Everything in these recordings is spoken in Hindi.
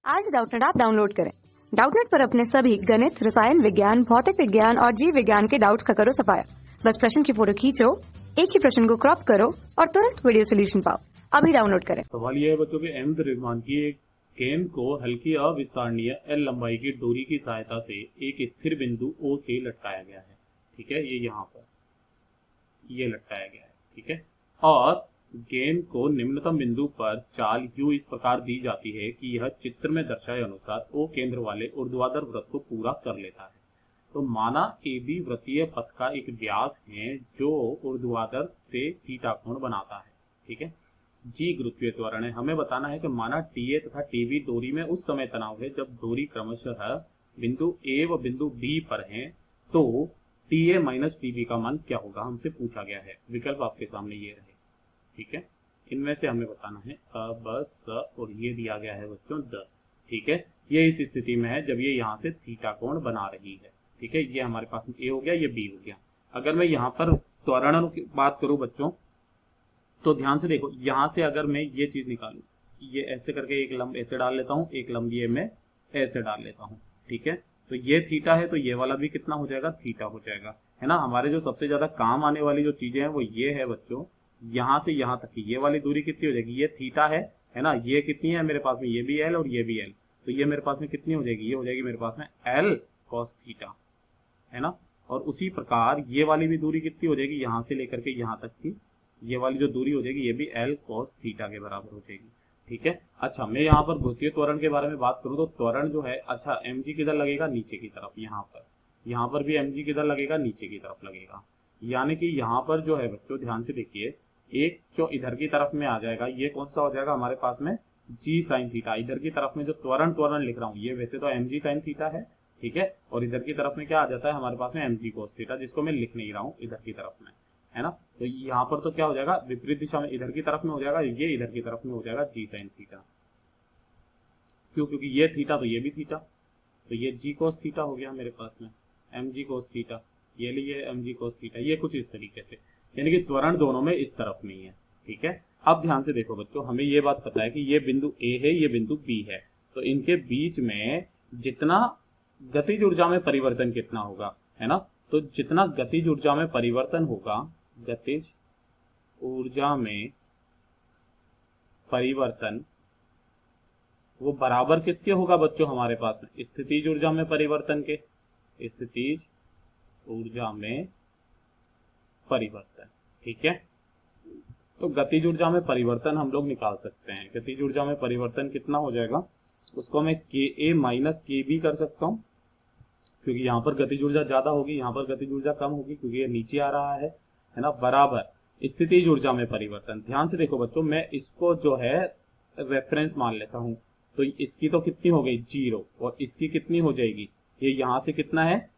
आज डाउटनेट ऐप डाउनलोड करें। डाउटनेट पर अपने सभी गणित, रसायन विज्ञान, भौतिक विज्ञान और जीव विज्ञान के डाउट्स का करो सफाया। बस प्रश्न की फोटो खींचो, एक ही प्रश्न को क्रॉप करो और तुरंत वीडियो सोल्यूशन पाओ। अभी डाउनलोड करें। सवाल यह है बच्चों के m द्रव्यमान की एक गेंद को हल्की अविस्तारणीय l लंबाई की डोरी की सहायता से एक स्थिर बिंदु O से लटकाया गया है। ठीक है, ये यहाँ पर ये लटकाया गया है। ठीक है, और गेंद को निम्नतम बिंदु पर चाल u इस प्रकार दी जाती है कि यह चित्र में दर्शाए अनुसार O केंद्र वाले ऊर्ध्वाधर वृत्त को पूरा कर लेता है। तो माना AB वृत्तीय पथ का एक व्यास है जो ऊर्ध्वाधर से थीटा कोण बनाता है। ठीक है, जी गुरुत्वीय त्वरण है। हमें बताना है कि माना TA तथा TB डोरी में उस समय तनाव है जब डोरी क्रमशः बिंदु A व बिंदु B पर है, तो TA माइनस TB का मान क्या होगा, हमसे पूछा गया है। विकल्प आपके सामने ये रहे। ठीक है, इनमें से हमें बताना है अ, ब, स और ये दिया गया है बच्चों द। ठीक है, ये इस स्थिति में है जब ये यहाँ से थीटा कोण बना रही है। ठीक है, ये हमारे पास में A हो गया, ये B हो गया। अगर मैं यहाँ पर त्वरण की बात करूं बच्चों, तो ध्यान से देखो, यहाँ से अगर मैं ये चीज निकालूं, ये ऐसे करके एक लंब ऐसे डाल लेता हूँ, एक लंब ये मैं ऐसे डाल लेता हूँ। ठीक है, तो ये थीटा है, तो ये वाला भी कितना हो जाएगा, थीटा हो जाएगा, है ना। हमारे जो सबसे ज्यादा काम आने वाली जो चीजें हैं वो ये है बच्चों, यहाँ से यहाँ तक की ये वाली दूरी कितनी हो जाएगी, ये थीटा है ना। ये कितनी है मेरे पास में, ये भी L और ये भी L, तो ये मेरे पास में कितनी हो जाएगी, ये हो जाएगी मेरे पास में L cos थीटा, है ना। और उसी प्रकार ये वाली भी दूरी कितनी हो जाएगी, यहाँ से लेकर के यहाँ तक की ये वाली जो दूरी हो जाएगी, ये भी L cos थीटा के बराबर हो जाएगी। ठीक है, अच्छा मैं यहाँ पर गुरुत्वीय त्वरण के बारे में बात करूँ तो त्वरण जो है, अच्छा mg किधर लगेगा, नीचे की तरफ। यहाँ पर भी mg किधर लगेगा, नीचे की तरफ लगेगा। यानी कि यहाँ पर जो है बच्चों ध्यान से देखिए, एक जो इधर की तरफ में आ जाएगा, ये कौन सा हो जाएगा हमारे पास में, g साइन थीटा। इधर की तरफ में जो त्वरण लिख रहा हूँ, ये वैसे तो mg साइन थीटा है। ठीक है, और इधर की तरफ में क्या आ जाता है हमारे पास में mg cos थीटा, जिसको मैं लिख नहीं रहा हूँ इधर की तरफ में, है ना। तो यहाँ पर तो क्या हो जाएगा, विपरीत दिशा में इधर की तरफ में हो जाएगा, ये इधर की तरफ में हो जाएगा g साइन थीटा। क्यों, क्योंकि ये थीटा तो ये भी थीटा, तो ये g cos थीटा हो गया मेरे पास में, mg cos थीटा, ये लिए mg cos थीटा, ये कुछ इस तरीके से, यानी कि त्वरण दोनों में इस तरफ में ही है। ठीक है, अब ध्यान से देखो बच्चों, हमें ये बात पता है कि ये बिंदु A है, ये बिंदु B है, तो इनके बीच में जितना गतिज ऊर्जा में परिवर्तन कितना होगा, है ना। तो जितना गतिज ऊर्जा में परिवर्तन होगा, गतिज ऊर्जा में परिवर्तन वो बराबर किसके होगा बच्चों हमारे पास में, स्थितिज ऊर्जा में परिवर्तन के, स्थितिज ऊर्जा में परिवर्तन। ठीक है, तो गतिज ऊर्जा में परिवर्तन हम लोग निकाल सकते हैं। गतिज ऊर्जा में परिवर्तन कितना हो जाएगा, उसको मैं KA माइनस KB कर सकता हूँ, क्योंकि यहाँ पर गतिज ऊर्जा ज्यादा होगी, यहाँ पर गतिज ऊर्जा कम होगी, क्योंकि ये नीचे आ रहा है ना, बराबर स्थितिज ऊर्जा में परिवर्तन। ध्यान से देखो बच्चों, मैं इसको जो है रेफरेंस मान लेता हूँ, तो इसकी तो कितनी हो गई 0, और इसकी कितनी हो जाएगी, ये यहाँ से कितना है,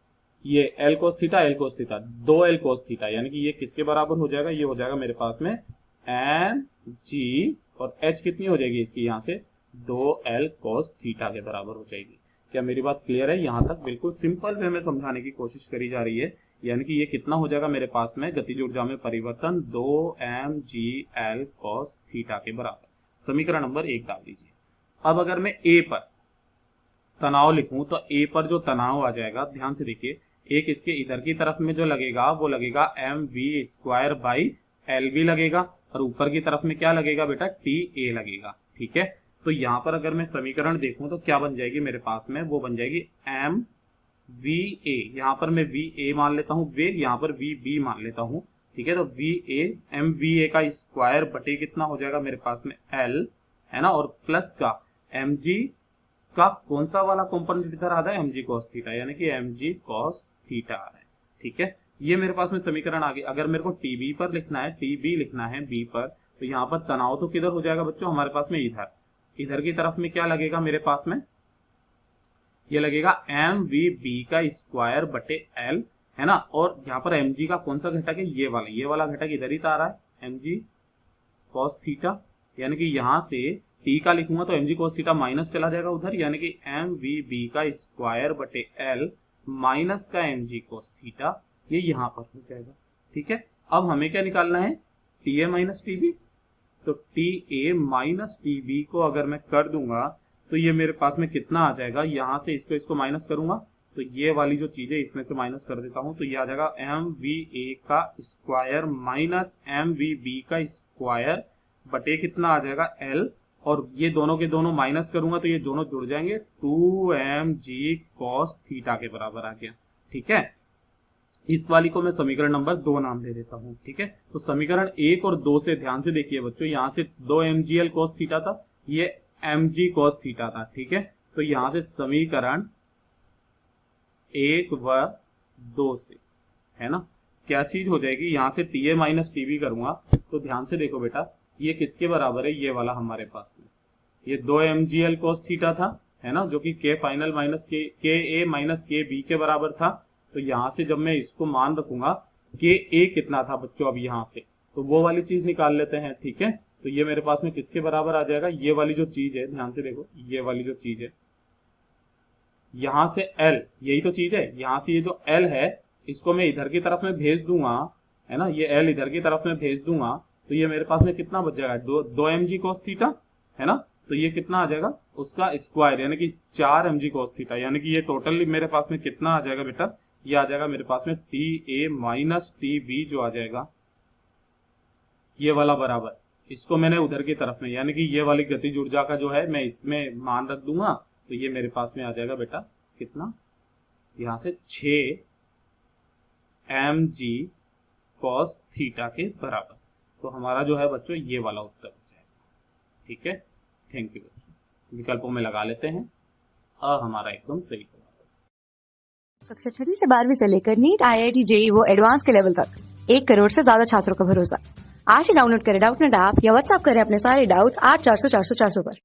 ये L cos theta, L cos theta, 2L cos theta, यानी कि ये किसके बराबर हो जाएगा, ये हो जाएगा मेरे पास में mg, और h कितनी हो जाएगी इसकी, यहाँ से 2L cos थीटा के बराबर हो जाएगी। क्या मेरी बात क्लियर है, यहाँ तक बिल्कुल सिंपल वे में समझाने की कोशिश करी जा रही है। यानी कि ये कितना हो जाएगा मेरे पास में, गतिज ऊर्जा में परिवर्तन 2mgL cos थीटा के बराबर। समीकरण नंबर 1 डाल दीजिए। अब अगर मैं A पर तनाव लिखूं, तो A पर जो तनाव आ जाएगा, ध्यान से देखिए, एक इसके इधर की तरफ में जो लगेगा वो लगेगा mv² बाई LV लगेगा, और ऊपर की तरफ में क्या लगेगा बेटा, TA लगेगा। ठीक है, तो यहाँ पर अगर मैं समीकरण देखूं तो क्या बन जाएगी मेरे पास में, वो बन जाएगी mVA, यहाँ पर मैं VA मान लेता हूँ वेग, यहाँ पर VB मान लेता हूँ। ठीक है, तो VA mVA का स्क्वायर बटे कितना हो जाएगा मेरे पास में L, है ना, और प्लस का mg का कौन सा वाला कंपोनेंट इधर आ रहा है, mg cos थीटा, यानी कि mg cos थीटा आ रहा है। ठीक है, ये मेरे पास में समीकरण आ गई। अगर मेरे को TB पर लिखना है, TB लिखना है B पर, तो यहाँ पर तनाव तो किधर हो जाएगा बच्चों हमारे पास में, इधर की तरफ में क्या लगेगा मेरे पास में, ये लगेगा mvB का स्क्वायर बटे L, है ना, और यहाँ पर mg का कौन सा घटक है, ये वाला घटक इधर ही आ रहा है, mg cos थीटा, यानी कि यहाँ से T का लिखूंगा तो mg cos थीटा माइनस चला जाएगा उधर, यानी कि mvB का स्क्वायर बटे L माइनस का mg cos थीटा, ये यहाँ पर हो जाएगा। ठीक है, अब हमें क्या निकालना है, TA माइनस TB, तो TA माइनस TB को अगर मैं कर दूंगा तो ये मेरे पास में कितना आ जाएगा, यहाँ से इसको माइनस करूंगा तो ये वाली जो चीज है इसमें से माइनस कर देता हूं, तो ये आ जाएगा MVA का स्क्वायर माइनस MVB का स्क्वायर बटे कितना आ जाएगा L, और ये दोनों के दोनों माइनस करूंगा तो ये दोनों जुड़ जाएंगे 2mg cos थीटा के बराबर आ गया। ठीक है, इस वाली को मैं समीकरण नंबर 2 नाम दे देता हूं। ठीक है, तो समीकरण 1 और 2 से ध्यान से देखिए बच्चों, यहाँ से 2mgl cos थीटा था, ये mg cos थीटा था। ठीक है, तो यहाँ से समीकरण 1 व 2 से, है ना, क्या चीज हो जाएगी, यहाँ से TA माइनस TB करूंगा तो ध्यान से देखो बेटा, ये किसके बराबर है, ये वाला हमारे पास में ये 2mgl cos थीटा था, है ना, जो कि K final minus KA minus KB के बराबर था। तो यहाँ से जब मैं इसको मान रखूंगा KA कितना था बच्चों, अब यहाँ से तो वो वाली चीज निकाल लेते हैं। ठीक है, तो ये मेरे पास में किसके बराबर आ जाएगा, ये वाली जो चीज है, ध्यान से देखो, ये वाली जो चीज है, यहाँ से L, यही तो चीज है, यहाँ से ये जो L है इसको मैं इधर की तरफ में भेज दूंगा, है ना, ये L इधर की तरफ में भेज दूंगा तो ये मेरे पास में कितना बच जाएगा, 2mg cos थीटा, है ना, तो ये कितना आ जाएगा उसका स्क्वायर यानी कि 4mg cos थीटा, यानी कि ये टोटली मेरे पास में कितना आ जाएगा बेटा, ये आ जाएगा मेरे पास में TA माइनस TB जो आ जाएगा ये वाला बराबर, इसको मैंने उधर की तरफ में यानी कि ये वाली गतिज ऊर्जा का जो है मैं इसमें मान रख दूंगा तो ये मेरे पास में आ जाएगा बेटा कितना, यहाँ से 6mg cos थीटा के बराबर। तो हमारा जो है बच्चों ये वाला उत्तर हो जाएगा। ठीक है, थैंक यू बच्चों, विकल्पों में लगा लेते हैं, हमारा एकदम सही सवाल है। कक्षा 6वीं से 12वीं से लेकर नीट, IIT, JEE वो एडवांस के लेवल तक 1 करोड़ से ज्यादा छात्रों का भरोसा। आज ही डाउनलोड करें डाउटनेट ऐप या व्हाट्सएप करें अपने सारे डाउट्स 8400 400 400 पर।